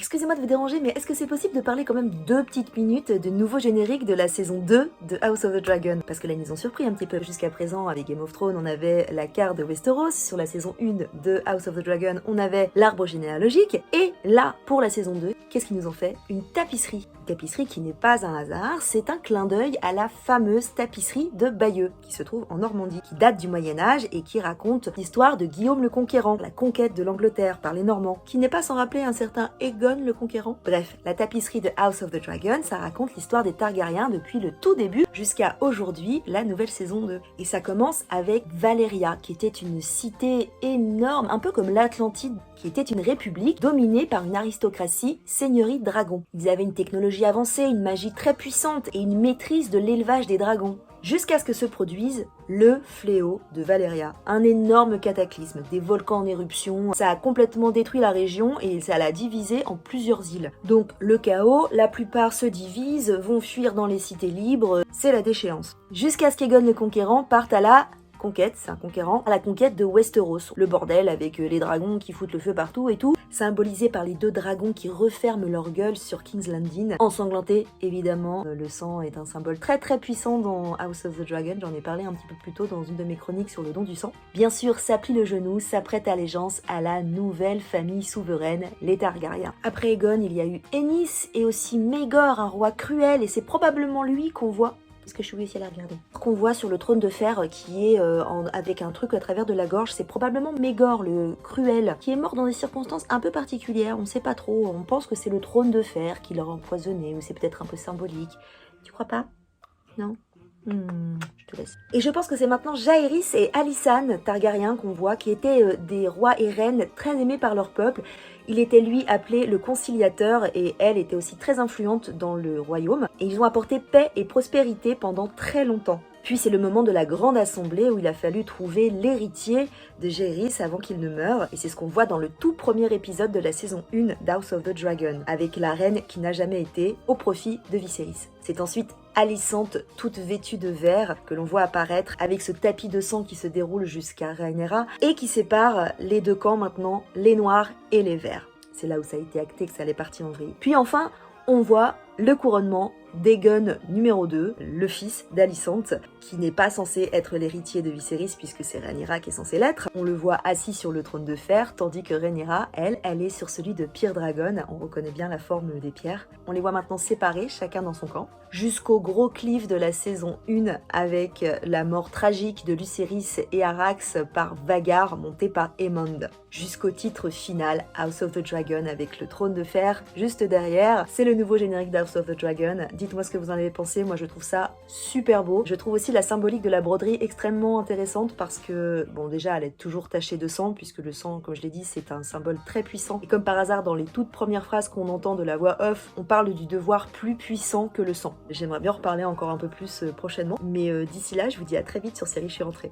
Excusez-moi de vous déranger, mais est-ce que c'est possible de parler quand même 2 petites minutes du nouveau générique de la saison 2 de House of the Dragon? Parce que là, ils nous ont surpris un petit peu. Jusqu'à présent, avec Game of Thrones, on avait la carte de Westeros. Sur la saison 1 de House of the Dragon, on avait l'arbre généalogique. Et là, pour la saison 2, qu'est-ce qu'ils nous ont fait? Une tapisserie. Une tapisserie qui n'est pas un hasard, c'est un clin d'œil à la fameuse tapisserie de Bayeux, qui se trouve en Normandie, qui date du Moyen-Âge et qui raconte l'histoire de Guillaume le Conquérant, la conquête de l'Angleterre par les Normands, qui n'est pas sans rappeler un certain Aegon le Conquérant. Bref, la tapisserie de House of the Dragon, ça raconte l'histoire des Targaryens depuis le tout début jusqu'à aujourd'hui, la nouvelle saison 2. Et ça commence avec Valyria, qui était une cité énorme, un peu comme l'Atlantide, qui était une république dominée par une aristocratie seigneurie de dragons. Ils avaient une technologie avancée, une magie très puissante et une maîtrise de l'élevage des dragons. Jusqu'à ce que se produise le fléau de Valyria. Un énorme cataclysme, des volcans en éruption, ça a complètement détruit la région et ça l'a divisée en plusieurs îles. Donc le chaos, la plupart se divisent, vont fuir dans les cités libres, c'est la déchéance. Jusqu'à ce qu'Aegon le Conquérant parte à la conquête, c'est un conquérant, à la conquête de Westeros. Le bordel avec les dragons qui foutent le feu partout et tout, symbolisé par les 2 dragons qui referment leur gueule sur King's Landing. Ensanglanté, évidemment, le sang est un symbole très très puissant dans House of the Dragon, j'en ai parlé un petit peu plus tôt dans une de mes chroniques sur le don du sang. Bien sûr, ça plie le genou, ça prête allégeance à la nouvelle famille souveraine, les Targaryens. Après Aegon, il y a eu Aenys et aussi Maegor, un roi cruel, et c'est probablement lui qu'on voit parce que je suis aussi à la regarder. Qu'on voit sur le trône de fer qui est avec un truc à travers de la gorge, c'est probablement Maegor le cruel, qui est mort dans des circonstances un peu particulières, on sait pas trop, on pense que c'est le trône de fer qui l'a empoisonné, ou c'est peut-être un peu symbolique. Tu crois pas? Non? Je te laisse. Et je pense que c'est maintenant Jaehaerys et Alysanne Targaryen qu'on voit, qui étaient des rois et reines très aimés par leur peuple. Il était lui appelé le conciliateur et elle était aussi très influente dans le royaume. Et ils ont apporté paix et prospérité pendant très longtemps. Puis c'est le moment de la grande assemblée où il a fallu trouver l'héritier de Jaehaerys avant qu'il ne meure. Et c'est ce qu'on voit dans le tout premier épisode de la saison 1 d'House of the Dragon, avec la reine qui n'a jamais été, au profit de Viserys. C'est ensuite Alicente, toute vêtue de vert, que l'on voit apparaître avec ce tapis de sang qui se déroule jusqu'à Rhaenyra et qui sépare les 2 camps maintenant, les noirs et les verts. C'est là où ça a été acté que ça allait partir en vrille. Puis enfin, on voit le couronnement d'Aegon numéro 2, le fils d'Alicente, qui n'est pas censé être l'héritier de Viserys puisque c'est Rhaenyra qui est censé l'être. On le voit assis sur le trône de fer, tandis que Rhaenyra, elle est sur celui de Pyre Dragon. On reconnaît bien la forme des pierres. On les voit maintenant séparés, chacun dans son camp, jusqu'au gros cliff de la saison 1 avec la mort tragique de Lucerys et Arrax par Vhagar, monté par Aemond. Jusqu'au titre final, House of the Dragon avec le trône de fer juste derrière. C'est le nouveau générique d'House of the Dragon. Dites-moi ce que vous en avez pensé, moi je trouve ça super beau. Je trouve aussi la symbolique de la broderie extrêmement intéressante parce que, bon déjà elle est toujours tachée de sang puisque le sang, comme je l'ai dit, c'est un symbole très puissant. Et comme par hasard, dans les toutes premières phrases qu'on entend de la voix off, on parle du devoir plus puissant que le sang. J'aimerais bien en reparler encore un peu plus prochainement, mais d'ici là, je vous dis à très vite sur Série Je suis rentrée.